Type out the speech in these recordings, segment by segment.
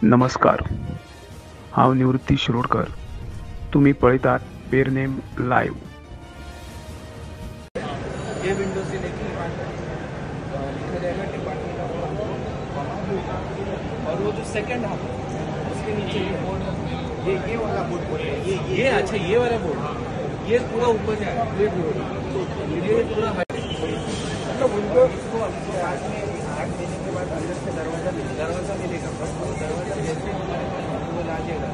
नमस्कार, हांव निवृत्ती शिरोडकर. तुम्ही पळयतात पेरनेम लाईव्ह. ये विंडो से लेके लिखा जाएगा डिपार्टमेंट ऑफ और वो जो सेकंड हाफ उसके नीचे ये बोर्ड, ये वाला बोर्ड बोलते हैं. ये अच्छा, ये वाला बोर्ड, ये पूरा ऊपर से आया. ये पूरा विंडो इसको आज में आग देने के बाद अंदर से दरवाजा मिलेगा. बस वो दरवाजा जैसे वो ला जाएगा.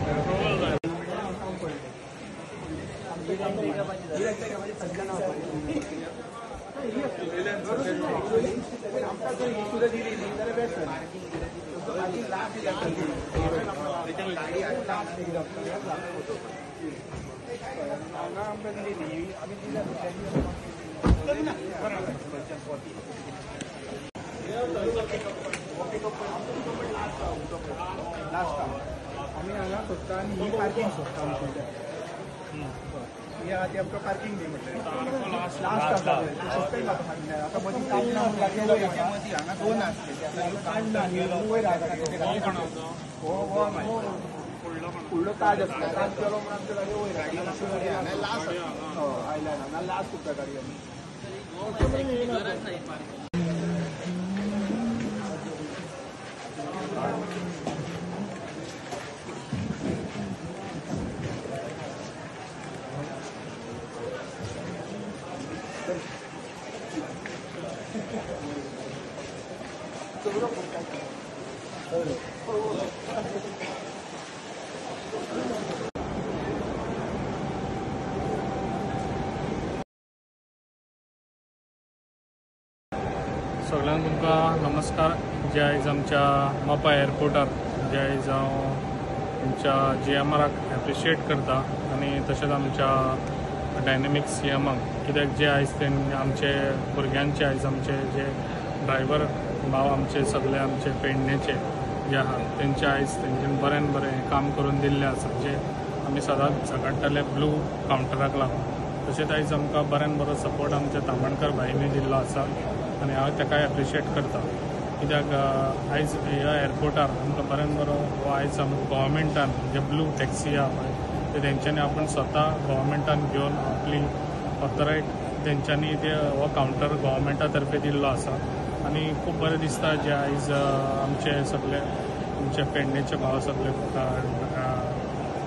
ये आधी आमचं पार्किंग नाही म्हटलं. लास्ट आता मध्ये काम दोन असते फुडलं ताज असतं. ताज केलो म्हणून आमच्या गाडी वयर लास्ट आयला ना लास्ट तुमच्या गाडी सगळ्यांक तुमकां नमस्कार. जे आयज आमच्या मोपा एअरपोर्टार जे आयज हांव आमच्या GMRाक एप्रिशिएट करता आनी तशेंच आमच्या डायनेमिक CMाक, कित्याक जे आयज तेणी आमचे भुरग्यांचे आयज आमचे जे ड्रायव्हर भाव आमचे सगळे आमचे पेडणेचे जे आहा तेंचे आयज तेंच्यानी बरें काम करून दिल्लें आसा, जे आमी सदांच झगडटाले ब्लू कावंटराक लागून. तशेंच आयज आमकां बरो सपोर्ट आमच्या तामणकर भाईनी दिल्लो आसा आनी हांव ताका एप्रिशिएट करता. कित्याक आयज ह्या एअरपोर्टार आमकां बरो हो आयज गव्हर्मेंटान जे ब्लू टॅक्सी आहा पळय ते तेंच्यांनी आपण स्वता गव्हर्मेंटान घेवन आपली ऑथरायज तेंच्यांनी ते हो कावंटर गव्हर्मेंटा तर्फे दिल्लो आसा आनी खूब बरें दिसता जे आयज आमचे सगळे आमचे पेडणेचे भाव सगळे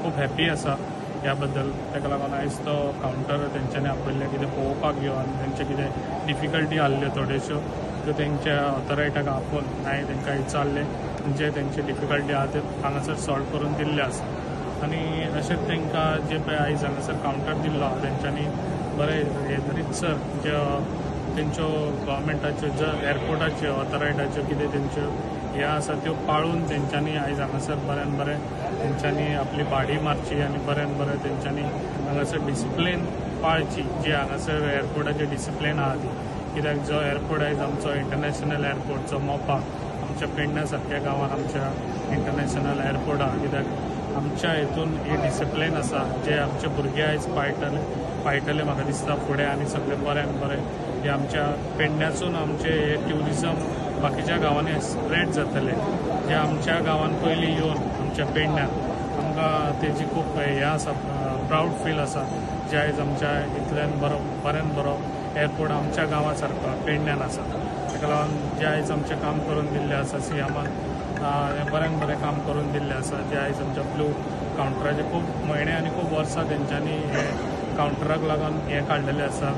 खूब हॅपी आसा ह्या बद्दल. ताका लागून आयज तो कावंटर तेंच्यांनी आपयल्ले कितें पळोवपाक घेवन तेंचे कितें डिफिकल्टी आसल्यो थोड्योश्यो त्यो तेंच्या ऑथरायटाक आपोवन हांवें तेंकां विचारले, जे तेंचे डिफिकल्टी आहा त्यो हांगासर सॉल्व करून दिल्ले आसा. आनी अशेंच तेंकां जे पळय आयज हांगासर कावंटर दिल्लो आहा तेंच्यांनी बरें रितसर जे तेंच्यो गव्हर्मेंटाच्यो ज्यो एअरपोर्टाच्यो ऑथरायटाच्यो कितें तेंच्यो ह्या आसा त्यो पाळून तेंच्यांनी आयज हांगासर बरें तेंच्यांनी आपली भाडी मारची आनी बरें तेंच्यांनी हांगासर डिसिप्लीन पाळची, जी हांगासर एअरपोर्टाची डिसिप्लीन आहा ती. कित्याक जो एअरपोर्ट आयज आमचो इंटरनॅशनल एअरपोर्ट जो मोपा आमच्या पेडण्या सारक्या गांवांत आमच्या इंटरनॅशनल एअरपोर्ट आहा, कित्याक आमच्या हितून ही डिसिप्लीन आसा जे आमचे भुरगे आयज पाळटले म्हाका दिसता फुडें आनी सगळें बरें हे आमच्या पेडण्यासून आमचे हे ट्युरिजम बाकीच्या गांवांनी स्प्रेड जातले, जे आमच्या गांवांत पयलीं येवन आमच्या पेडण्यात आमकां तेजी खूब हें आसा, प्राऊड फील आसा जे आयज आमच्या इतल्यान बरो एअरपोर्ट आमच्या गांवा सारको पेडण्यान आसा. ताका लागून जे आयज आमचें काम करून दिल्लें आसा CMान बरें काम करून दिल्लें आसा, जे आयज आमच्या ब्लू कावंटराचे खूब म्हयने आनी खूब वर्सां तेंच्यांनी हे कावंटराक लागून हें काडलेलें आसा.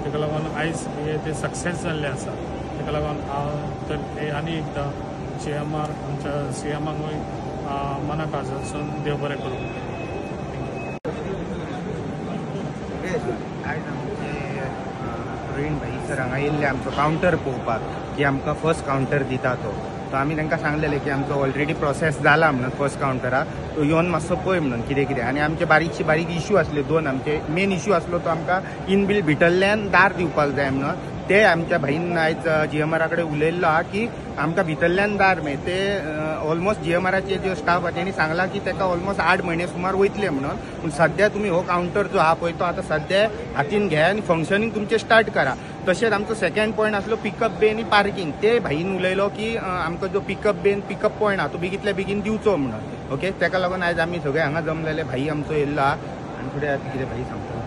ताका लागून आयज हे ते सक्सेस जाल्ले आसा. ताका लागून हांव तर आनी एकदां GMR आमच्या CMाकूय मनाक आजून देव बरें करूं. प्रवीण भाई सर हांगा येयल्ले आमचो कावंटर पळोवपाक की आमकां फर्स्ट कावंटर दिता तो आमी तांकां सांगलेलें की आमचो ऑलरेडी प्रोसेस जाला म्हणून फर्स्ट कावंटराक, तो येवन मातसो पळय म्हणून कितें आनी आमचे बारीक इश्यू आसले दोन. आमचे मेन इश्यू आसलो तो आमकां इनबिल्ट भितरल्यान दार दिवपाक जाय म्हणून. ते आमच्या भाईन आयज GMR कडेन उलयल्लो आहा की आमकां भितरल्यान दार मेळ ते ऑलमोस्ट GMRचे जो स्टाफ आहा तेणी सांगला की ताका ऑलमोस्ट 8 महिने सुमार वयतले म्हणून. पूण सध्या तुमी हो कावंटर जो आहा पळय तो आतां सध्या हातीन घ्या आनी फंक्शनींग तुमचें स्टार्ट करा. तशेंच आमचो सेकंड पॉयंट आसलो पिकअप बे आनी पार्किंग. ते भाईन उलयलो की आमकां जो पिकअप बे पिकअप पॉयंट आहा तो बेगीतल्या बेगीन दिवचो म्हणून. ओके, ताका लागून आयज आमी सगळे हांगा जमलेले. भाई आमचो येयल्लो आहा आनी फुडें कितें भाई सांगता.